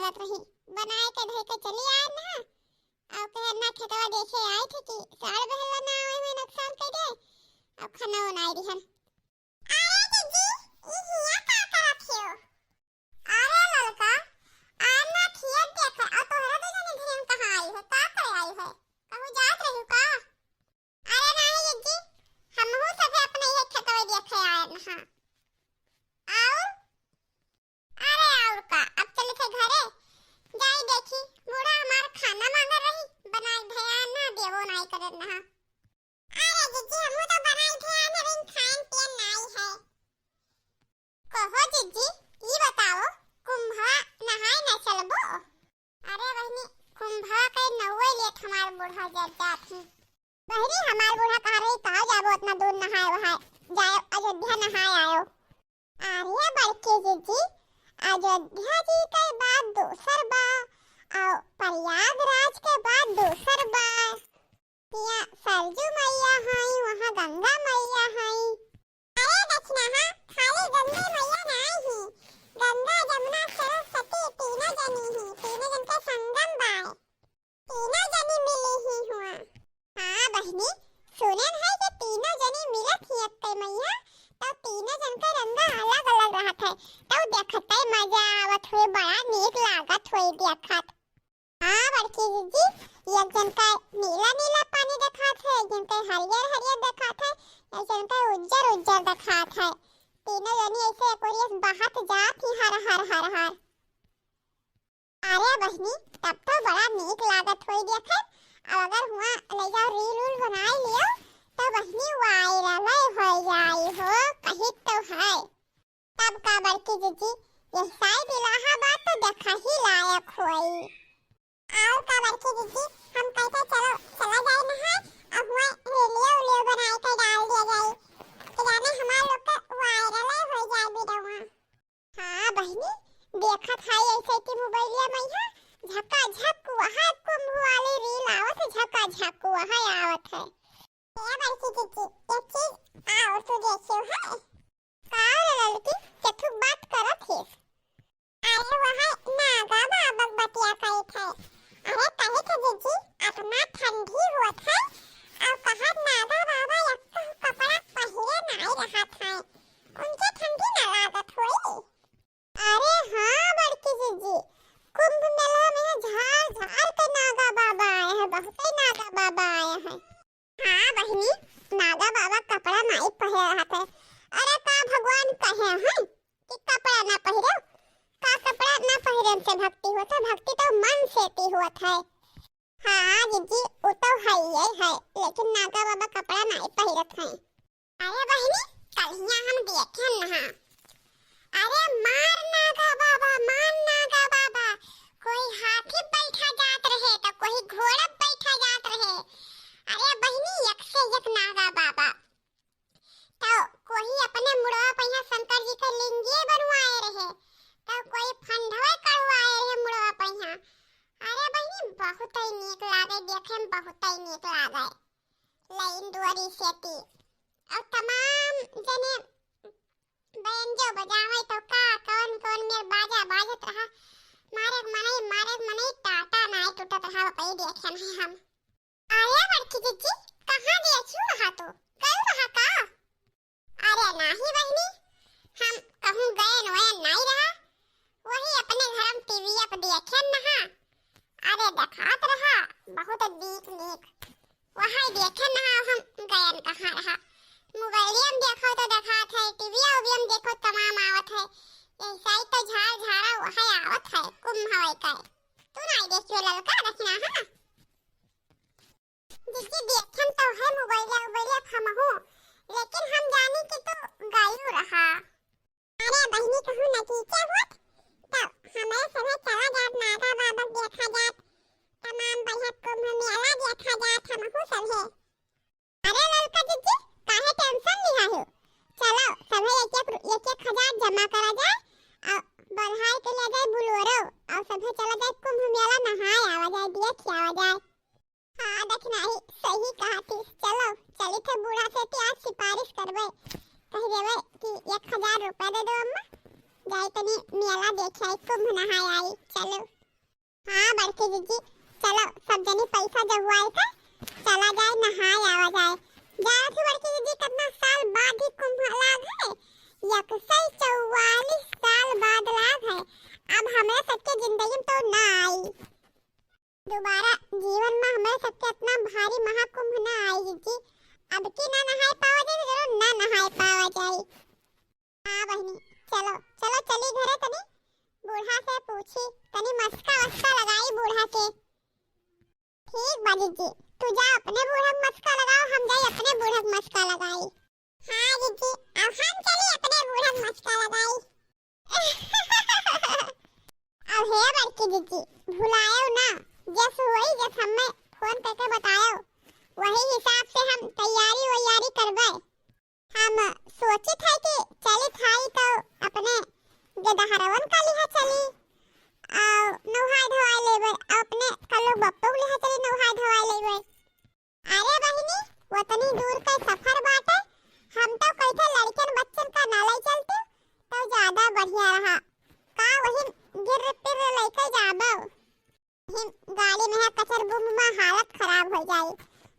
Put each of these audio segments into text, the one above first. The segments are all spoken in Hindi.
बोलत रही बनाए के धई के चली आए ना और कहना खेतवा देखे आए थे कि साल बहला ना आवे में नुकसान कर दे अब खाना बनाई रही हन। अरे दीदी ई हिया का करत हो? अरे ललका आना खिया देख आ तोहरा तो जाने धीम कहां आई है का करे आई है कहूं जात रही का? अरे नहीं दीदी हमहु सब अपने ये खेतवा देखे आए ना। आओ अरे और का अब चले थे घरे जाई देखी बूढ़ा हमार खाना मांग रही बनाई ध्यान ना देवो नहीं करे ना। अरे जीजी हमहु तो बनाई ध्यान रिन खान पियन नहीं है। कहो जीजी ई बताओ कुंभा नहाय न चलबो? अरे बहनी कुंभा के नौवे लेट हमार बूढ़ा जात ही बहनी हमार बूढ़ा कह रही का जाबो उतना दूर नहाय वहां जाए अयोध्या नहाय आयो। अरे बड़के जीजी अयोध्या जी के बाद दूसर बार और प्रयागराज के बाद दूसर बार पिया सरजू मैया हाई वहां गंगा मैया हाई। अरे देखना हां खाली गंगा मैया नहीं ही गंगा जमुना सरस्वती तीनों जनी ही तीनों जन के संगम बाय तीनों जनी मिली ही हुआ। हां बहनी सुनन है कि तीनों जनी मिलत ही एक मैया तो तीनों जन का रंगा अलग अलग रहत है तो देखते मजा आवत हुए बड़ा नीक लागत हुए देखत। हां बड़की जीजी एक जन का नीला नीला पानी दिखात है एक जन का हरियर हरियर दिखात है एक जन का उज्जर उज्जर दिखात है तीनों जनी ऐसे कोरियस बहत जात ही हर हर हर हर। अरे बहनी तब तो बड़ा नीक लागत हुए देखत अब अगर हुआ ले जाओ रील उल बनाई लियो तो बहनी वायरल हो जाई हो कहीं तो है तब का बड़की जीजी ये शायद इलाहाबाद तो देखा ही लायक होई। आओ का बड़की जीजी हम कहते चलो चला जाए नहाए अब हुआ रीलियो बनाए के डाल दिया जाए तो जाने हमारे लोग का वायरल हो जाए वीडियो। हां बहनी देखत है ऐसे कि मोबाइलिया में है झका झक वहां कुंभ वाली रील आवत झका झक वहां आवत है। ये बड़की जीजी ये चीज आओ तो देखियो है का लड़की चथु बात करत है। अरे वहां नागा बाबा बतिया कहत है। अरे कहे थे जीजी अपना ठंडी होत है और कहा नागा बाबा एक कपड़ा पहले नहीं रहत है उनके ठंडी ना लागत होई। अरे हां बड़की जीजी कुंभ मेला में झाड़ झाड़ के नागा बाबा आए हैं बहुत ही नागा बाबा आए हैं। हां बहनी नागा बाबा कपड़ा नहीं पहन रहत है। अरे का भगवान कहे हैं कि कपड़ा ना पहिरो का कपड़ा ना पहिरन से भक्ति होता भक्ति तो मन से ती होत है। हां जीजी वो तो है लेकिन नागा बाबा कपड़ा नहीं पहिरत हैं। अरे बहनी कल हम देखे ना अरे मार नागा बाबा कोई हाथी बैठा जात रहे तो कोई घोड़ा बैठा जात रहे। अरे बहनी एक से एक नागा बाबा तो कोई अपने मुड़वा पहिया शंकर जी के लिंगे बनवाए रहे तो कोई फंडवे करवाए रहे मुड़वा पहिया। अरे बहनी बहुत ही नीक लागे देखे में बहुत ही नीक लागे लाइन दुआरी सेती और तमाम जने बैंजो बजावे तो का कौन कौन मेर बाजा बाजत रहा मारे मने टाटा नाय टूटत रहा पई देखे में हम। आया बड़की जीजी कहां देखियो रहा तो कल रहा का? अरे नहीं बहनी हम कहूं गए नोया नहीं रहा वही अपने घर में टीवी पर देखे ना। अरे दिखात रहा बहुत नीक वहां देखे ना हम गए कहां रहा मोबाइल में देखो तो दिखात है टीवी में देखो तमाम आवत है ऐसा ही तो झाड़ झाड़ा वहां आवत है कुंभ हवाई का तू नहीं देखियो ललका देखना। हां जीजी देखन तो है मोबाइल हम हो लेकिन हम जाने कि तो गायू रहा। अरे बहनी कहूं नतीजा हुआ तो हमें सभी चला जात नागा बाबा देखा जात तमाम बढ़िया कुंभ मेला देखा जात हमहु सब है। अरे ललका जीजी काहे टेंशन लिया हो चलो सभी एक हजार जमा करा जाए और बढ़ाई के ले जाए बुलोरो और सभी चला जाए कुंभ मेला नहाए आवा जाए देख आवा जाए। हां देखना ही सही कहा थी चलो चली थे बूढ़ा से आज सिफारिश करवे कह देवे कि 1000 रुपए दे दो अम्मा जाए तनी मेला देखे कुंभ नहाए आई चलो। हाँ बड़की जीजी, चलो सब जनी पैसा जगवाए था, चला जाए नहाए आवा जाए। जाओ थी बड़की जीजी, कितना साल बाद ही कुंभ लाग है, 144 साल बाद लाग है। अब हमें सबके जिंदगी में तो ना आई दोबारा जीवन में, हमें सबके इतना भारी महाकुंभ ना आई जीजी। अब की ना नहाए पावा जाए, जरूर ना नहाए पावा जाए। हाँ बहनी, चलो चलो चली घरे, तनी बूढ़ा से पूछी, तनी मस्का वस्का लगाई बूढ़ा के। ठीक बा जीजी, तू जा अपने बूढ़ा को मस्का लगाओ, हम जाए अपने बूढ़ा को मस्का लगाई। हाँ जीजी, अब हम चली अपने बूढ़ा को मस्का लगाई। अब हे बड़की जीजी, भुलायो ना, जस हुई जस हमें फोन करके बतायो, वही हिसाब से हम तैयारी वैयारी करबे। हम सोचित है कि चली थाई तो अपने गदहरवन का लिहा चली और नहाय धोवाय लेबे, अपने कल बप्पो के लिहा चली नहाय धोवाय लेबे। अरे बहिनी, वतनी दूर का सफर बाटे, हम तो कहते लड़कन बच्चन का ना ले चलते तो ज्यादा बढ़िया रहा। का वही गिर पिर लेके जाबो, हिम गाड़ी में है कचर बुम में हालत खराब हो जाई।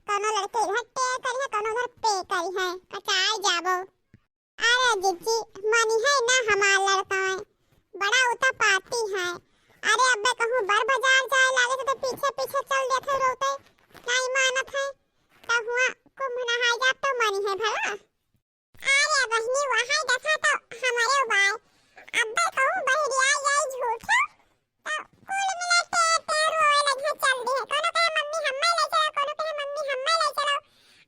कोनो लड़के इधर पे करी है, कोनो उधर पे करी है, कचाई जाबो। अरे जीजी, मनी है ना हमार लड़का है, बड़ा उता पाती है। अरे अब्बे कहूँ बर बाजार जाए लागे तो पीछे पीछे चल जाते रोते, नहीं मानत है। कहूँ कुंभ नहाए जा तो मनी है भला। अरे बहनी, वहाँ देखा तो हमारे उबाय, अब्बे कहूँ बहरिया यही झूठ है, तो कुल मिला ते रोए लगे चल दी है। कोनो कहे मम्मी हम्मे ले चलो, कोनो कहे मम्मी हम्मे ले चलो,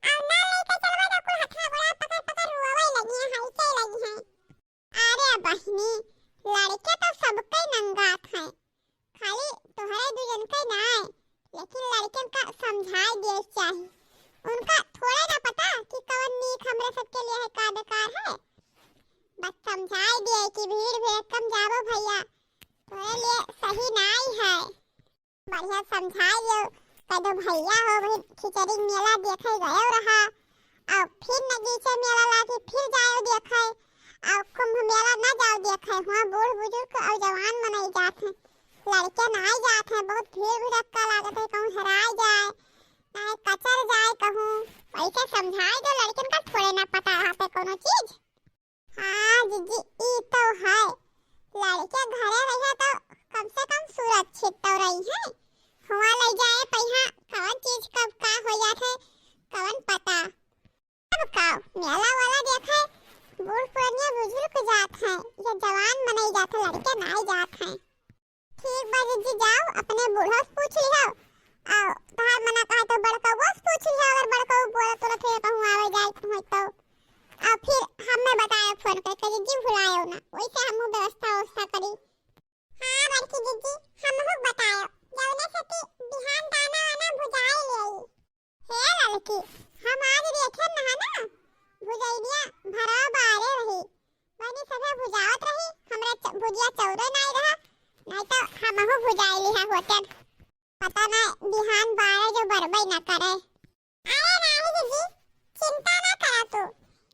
और ना लेके चलवा तो कुल हथा गोड़ा पकड़ पकड़ रोवे लगी है, हाइके लगी है। अरे बहनी, लड़के तो सबके नंगात है, खाली तुम्हारे दुजन के ना है, लेकिन लड़कन का समझाई दे चाहिए। उनका थोड़ा ना पता कि कवन नीक हमरे सबके लिए है, का बेकार है। बस समझाई दिए कि भीड़ भीड़ कम जाबो भैया, तोरे लिए सही नहीं है। बढ़िया समझाई दो, कह दो भैया हो भाई खिचड़ी मेला देखे गए रहा, और फिर नगीचे मेला लाके फिर जाओ देखे, और कुंभ मेला ना जाओ देखे, वहाँ बूढ़ बुजुर्ग और जवान मनाई जाते हैं, लड़के ना आई जाते हैं, बहुत भीड़ भड़क्का लागत है, कहूँ हराई जाए ना कचर जाए, कहूँ वैसे समझाई दो। लड़कन का थोड़े ना पता रहता कोनो चीज। हाँ जीजी, ई तो है, लड़के घरे रहे तो कम से कम सुरक्षित तो रही है, हुआ ले जाए पहिया कौन चीज कब का हो जाते कौन पता। अब का मेला वाला देखे बूढ़ पुरानिया बुजुर्ग जात है, ये जवान मनाई जाते, लड़के ना जात है। ठीक बा जीजी, जाओ अपने बूढ़ा से पूछ लियो, और बाहर मना कहा तो बड़का वो से पूछ लियो, अगर बड़का बोला तो फिर कहूँ आवे जाए हो तो, और फिर हमें बताया फोन करके जीजी भुलायो ना, वैसे हम व्यवस्था व्यवस्था करी। हाँ बड़की जीजी, हमहु बतायो, जौने से कि बिहान दाना वाना भुजाई ले आई। हे लड़की, हम आज देखे ना भुजैया भरा बारे रही, वही सभे भुजावत रही, हमरे भुजिया चौरे नहीं रहा, नहीं तो हमहु भुजाई लिहा होते, पता ना बिहान बारे जो बरबई ना करे। अरे नहीं जीजी, चिंता ना करा तू,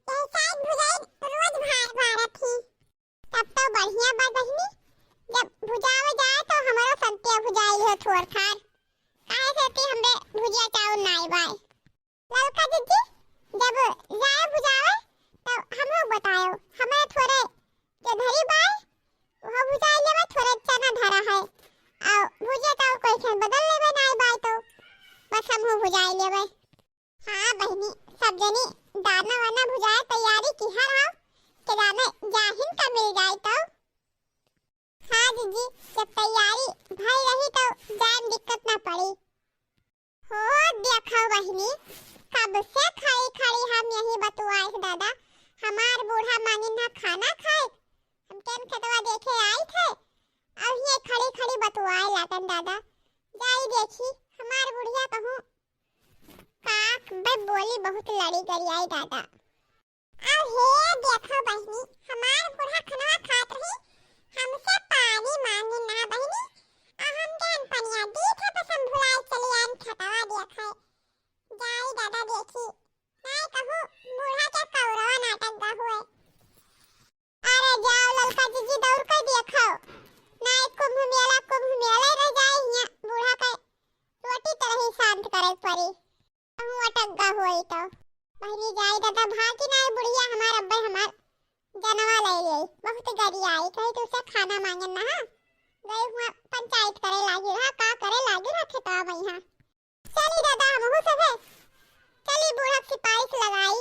यही शायद भुजाई रोज भारत थी, तब तो बढ़िया बात बहनी, जब भुजावे जाए तो हमारा संतिया भुजाई हो थोड़ थार, काहे से कि हमरे भुजिया चावल नहीं बाय। ललका जीजी, जब जाए भुजावे तो हमहु बतायो, हमें थोड़े जो धरी बाय वो भुजाई लेवे, थोड़े चना धरा है, और भुजिया चावल कोई से बदल लेवे नहीं बाय तो बस हमहु भुजाई लेवे। हाँ बहनी, सब जनी दाना वाना भुजाए तैयारी की हर हाव के दाने जाहिन का मिल जाए तो। हाँ जीजी, जब तैयारी भई रही तो जाए में दिक्कत ना पड़ी। हो देखो बहनी, कब से खड़ी खड़ी हम यही बतुआए थे दादा, हमार बूढ़ा मांगी ना खाना खाए, हम केन खेतवा देखे आए थे, अब ये खड़ी खड़ी बतुआए लातन दादा, जाई देखी हमार बुढ़िया कहूँ काक बे बोली बहुत लड़ी करी आई दादा। अब हे देखो बहनी, हमार बूढ़ा खनवा खात रही, हमसे पानी मांगी ना बहनी, अब हम केन पनिया दी थे बस हम भुलाए चली आन खतवा देखे, जाई दादा देखी, नहीं कहूँ बूढ़ा के कौरवा नाटक गा हुए। अरे जाओ ललका जीजी दौड़ कर देखो, नहीं कुंभ मेला रह जाए होई तो बहनी जाई दादा भागी नहीं बुढ़िया हमार अब्बे हमार जनवा ले गई बहुत गरी आई कही तो उसे खाना मांगे ना गई हुआ पंचायत करे लागी रहा का करे लागी रखे तो भैया चली दादा हम हो सब चली बूढ़ा सिपाही लगाई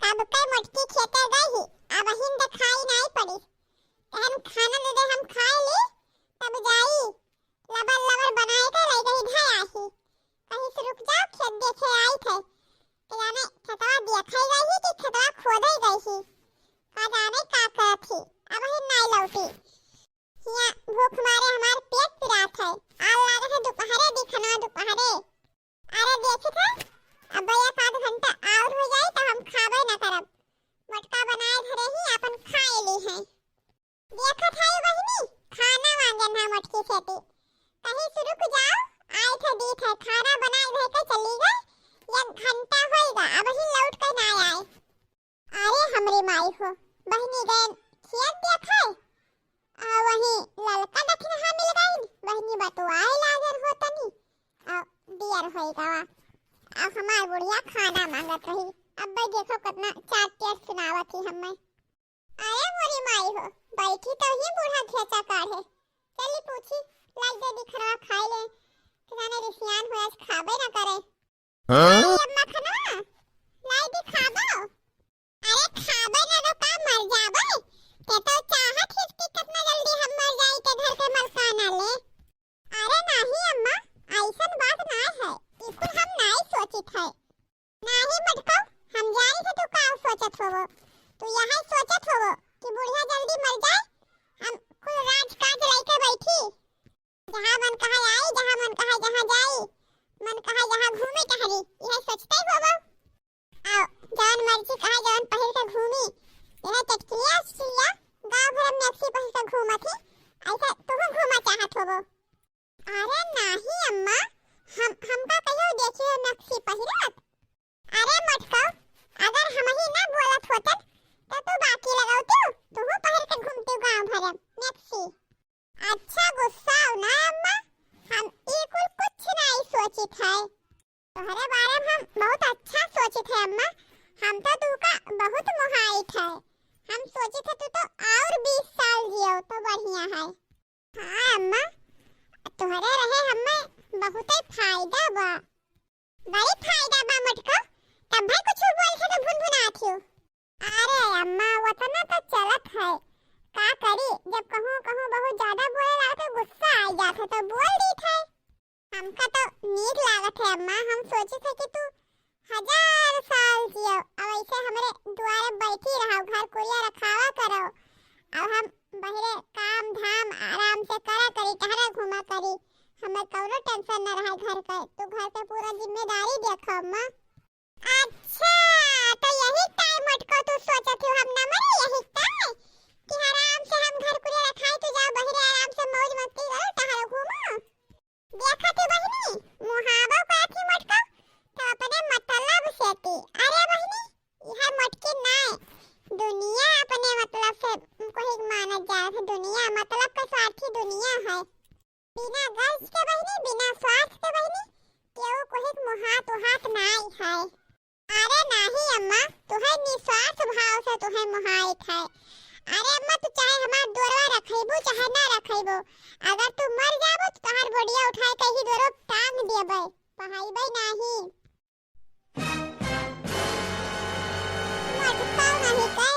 तब कई मटकी खेते गई अब हिंद खाई नहीं पड़ी हम खाना दे दे हम खाए ली तब जाई लबर लबर बनाए के ले गई घर आई कहीं से रुक जाओ खेत देखे आई थे तो जाने खेतवा देखाई गई ही कि खेतवा खोद ही गई ही का जाने का करत थी अब ही नहीं लौटी हिया भूख मारे हमार पेट पिरात है आल लागे है दोपहरे दिखना दोपहरे अरे देखे थे अब एक आध घंटा और हो जाए तो हम खाबे न करब मटका बनाए घरे ही अपन खाए ली है देखा था बहनी खाना मांगे ना मटकी खेती कहीं से रुक जाओ आए थे दी थे खाना बनाए घर के चली गई 1 घंटा होएगा अब ही लौट कर ना आए अरे हमरी माई हो बहनी गए खेत देखे आ वही ललका दखना हा मिल गई बहनी बतवाए लागर हो तनी आ दियर होएगा अब हमार बुढ़िया खाना मांगत रही अब भाई देखो कितना चाट टेस्ट सुनावत थी हमें अरे मोरी माई हो बैठी तो ही बूढ़ा खेचा काढ़े चली पूछी लाई दे दिखरा खाई ले जाने रिसियान होया खाबे ना करे हां अम्मा खाना लाई दी खाबो अरे खाबे ना तो का मर जाबे ते तो चाहत है कि कितना जल्दी हम मर जाई के घर के मलकाना ले अरे नहीं अम्मा ऐसन बात ना है इसको हम नहीं सोचित है नहीं मटको हम जानी थे तू का सोचत होबो तू यहां सोचत होबो कि बुढ़िया जल्दी मर जाए हम कुल राजकाज लेके बैठी जहां मन कहा आई जहां मन कहा जहां जाई मन कहा जहां घूमे टहरी यह सोचते ही होबो आओ जान मर्जी कहा जान पहल के घूमी यह चटकिया चिया गांव भर में अच्छी पहल के घूमत थी ऐसा तू घूमा चाहत होबो अरे नहीं अम्मा हमका कहियो देखियो नक्सी पहिरत अरे मटको अगर हम ही ना बोलत होतन तो तू बाकी लगावती तू पहन के घूमती गांव भर नक्सी अच्छा गुस्सा ना अम्मा हम बिल्कुल कुछ नहीं सोचित है तुम्हारे बारे में हम बहुत अच्छा सोचित है अम्मा हम तो तू का बहुत मोहाइट है हम सोचित है तू तो और 20 साल जियो तो बढ़िया है हां अम्मा तुम्हारे रहे हमें बहुत ही फायदा बा बड़ी फायदा बा मटको तब भाई कुछ बोल के तो भुनभुनात हो अरे अम्मा वतना तो चलत है का करी जब कहूं बहुत ज्यादा बोले ला तो गुस्सा आ जाता तो बोल दी थे हमका तो नीक लागत है अम्मा हम सोचे थे कि तू 1000 साल जियो अब ऐसे हमरे द्वारे बैठी रहो घर कोरिया रखावा करो अब हम बहरे काम धाम आराम से करा करी टहरा घुमा करी हमें कौनो टेंशन न रहा घर का तू घर के पूरा जिम्मेदारी देखो अम्मा अच्छा तो यही टाइम मटको तू सोचत हो हम न मरे यही टाइम कि आराम से हम घर कुरिया रखाई तू जाओ बहरे आराम से मौज मस्ती करो टहरो घूमो देखा तू बहनी मुहाबो काथी मटको तो अपने मतलब से ती अरे बहनी यह मटकी ना दुनिया अपने मतलब से कोई माना जाए है दुनिया मतलब का स्वार्थी दुनिया है बिना गर्ज के बहनी बिना स्वार्थ के बहनी केहू कोई मुहा तो हाथ नहीं है अरे नहीं अम्मा तुहे निस्वार्थ भाव से तुहे मुहाइत है अरे अम्मा तू चाहे हमार दोरवा रखैबो चाहे ना रखैबो अगर तू मर जाबो तो तोहार बोडिया उठाए के ही दोरो टांग देबे पहाईबे नहीं मटका नहीं कह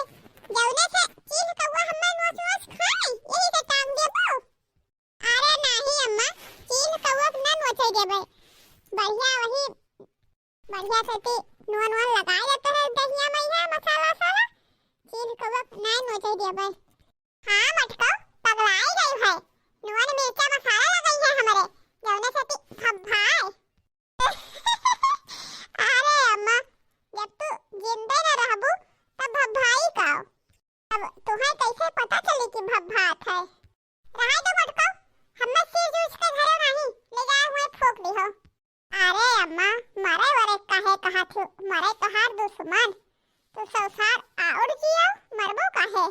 जौने से चीज कौवा हम्मे नोच नोच खाई यही से टांग देबो अरे नहीं अम्मा चीज कौवा ना नोचे देबे बढ़िया से नोन लगाए जाते है दहिया मैया मसाला साला चीज कौवा नहीं नोचे देबे हां मटका पगलाई गई है नोन मिर्चा मसाला लगाई है हमरे जौने से भभाए अरे अम्मा जब तू जिंदा न रहबू तब भभाई का अब तुम्हें कैसे पता चली कि भभात है रहा तो मटका हमें सिर जूझ के घरे नहीं ले जाए हुए ठोक दी हो अरे अम्मा मरे वरे काहे कहा थे मरे तोहार दुश्मन तो संसार और जियो मरबो काहे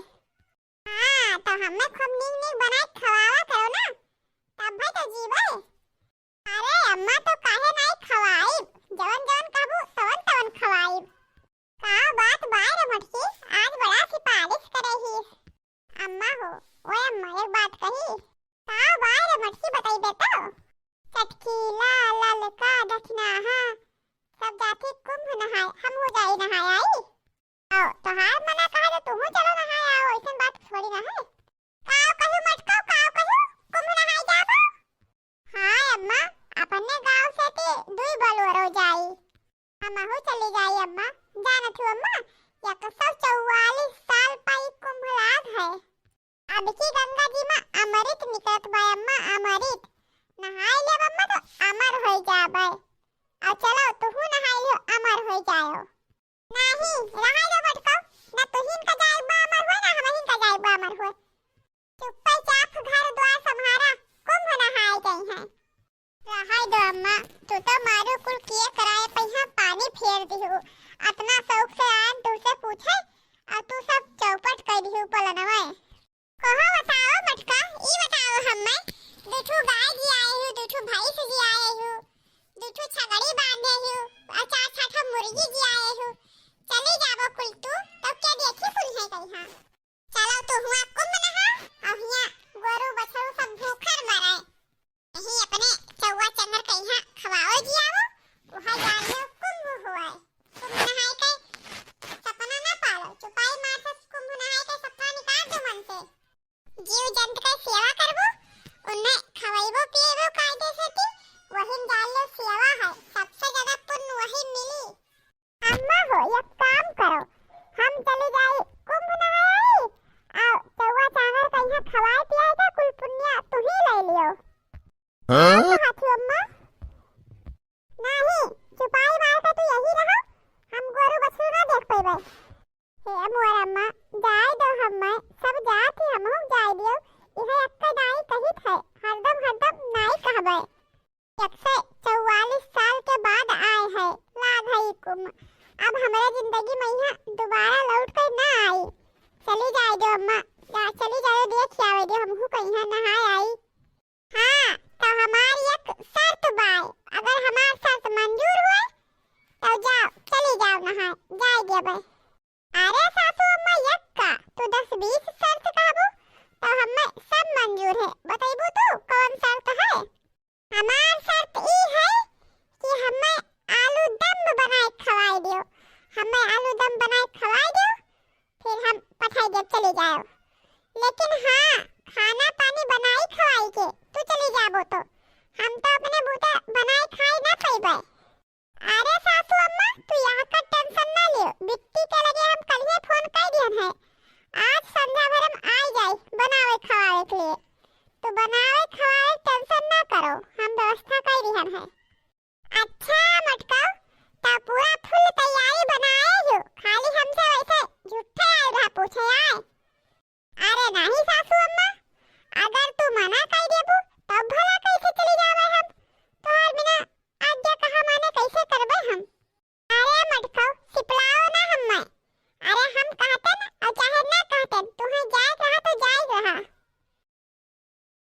हां तो हमें खूब नीक नीक बनाए खवावा करो ना तब भाई तो जीवे अरे अम्मा तो काहे नहीं खवाई, जवन जवन कहबू तवन तवन खवाई। का बात बाय रे मटकी, आज बड़ा सिफारिश करे ही। अम्मा हो, ओए अम्मा एक बात कही। का बाय रे मटकी बताई बेटा। चटकीला ललका दक्षिणाहा सब जाति कुंभ नहाय, हम हो जाई नहाय आई। आओ तोहार मना कहा तो तू चलो नहाय आओ, ऐसन बात थोड़ी ना है। काव कहू मटको, काव कहू कुंभ नहाय जाबो। हां अम्मा, अपने गांव से ते दुई बलवरो जाई, हम हो चली जाई अम्मा। जानत हो अम्मा, 144 साल पाई कुंभ लाग है। अब की गंगा जी में अमृत निकलत बा अम्मा, अमृत नहाय ले अम्मा तो अमर हो जाबे। और चलो तू नहाय लियो, अमर हो जायो। नहीं रहाय दो मटको, ना तुहिन का जाए बा अमर हो, ना हमहिन का जाए बा अमर हो। चुपचाप घर द्वार संभारा, कुंभ नहाय गई है। रहाय दो अम्मा, तू तो मारू कुल किए कराए पहिया पानी फेर दिहु। अपना शौक से आन तुझसे पूछे और तू सब चौपट कर दिहु पलनवे। कहो बताओ मटका, ई बताओ हम्मे दुठू गाय जी आए हु, दुठू भैंस जी आए हु, दुठू छगड़ी बांधे हु, और चार छठा मुर्गी जी आए हु। चली जाबो कुल तू, तब क्या देखी कुल है कहीं। हां चलो तू हुआ कुंभ नहा, और हिया गोरू बछरू सब भूखर मराए। नहीं अपने चौवा चंद्र कहीं खवाओ जी आओ, वहां जानियो कुंभ हुआ। कुंभ नहाय के सपना ना पालो, चुपाई मार से कुंभ नहाय के सपना निकाल दो मन से। जीव जंतु का सेवा करबो, उन्हें खवाइबो पिएबो कायदे से ती, वही डालो सेवा है, सबसे ज्यादा पुण्य वही मिली। अम्मा हो एक काम करो, हम चले जाए कुंभ नहाय आओ, चौवा चांगर कहीं खवाए पियाए का कुल पुण्य तू ही ले लियो। हां हाथी अम्मा, नहीं चुपाई मार के तू यही रहो, हम गोरू बछरू ना देख पाइबे। हे मोर अम्मा जाय दो, हम्मे सब जात ही हमहु जाय दियो। इहे अक्का दाई कहित है, हरदम हरदम नाई कहबे। 144 साल के बाद आए है लाग है कुंभ। अब हमारे जिंदगी में यहाँ दोबारा लौट कर ना आई। चली जाए दो अम्मा, चली जाओ, देख आवे दो, हमहु कहीं नहाय आई। हाँ तो हमारी एक शर्त बाय, अगर हमार शर्त मंजूर हुए तो जाओ, चली जाओ नहाय, जाय देबे। अरे सासू अम्मा एक का तू 10-20 शर्त कहबो तो हमें सब मंजूर है। बताइबू तू कौन शर्त है? हमार शर्त ई है कि हमें आलू दम बनाए खवाई दियो, हमें आलू दम बनाए खवाई दियो, फिर हम पठाई दे चले जाओ। लेकिन हाँ खाना पानी बनाई खवाई के तू चली जाबो तो हम तो अपने बूता बनाए खाई ना पाइबे। अरे सासू अम्मा तू यहाँ का टेंशन ना लियो, बिट्टी के लगे हम कल ही फोन कर दियन है, आज संध्या भर हम आ जाए बनावे खवावे के लिए। तो बनावे खवावे टेंशन ना करो, हम व्यवस्था कर दियन है।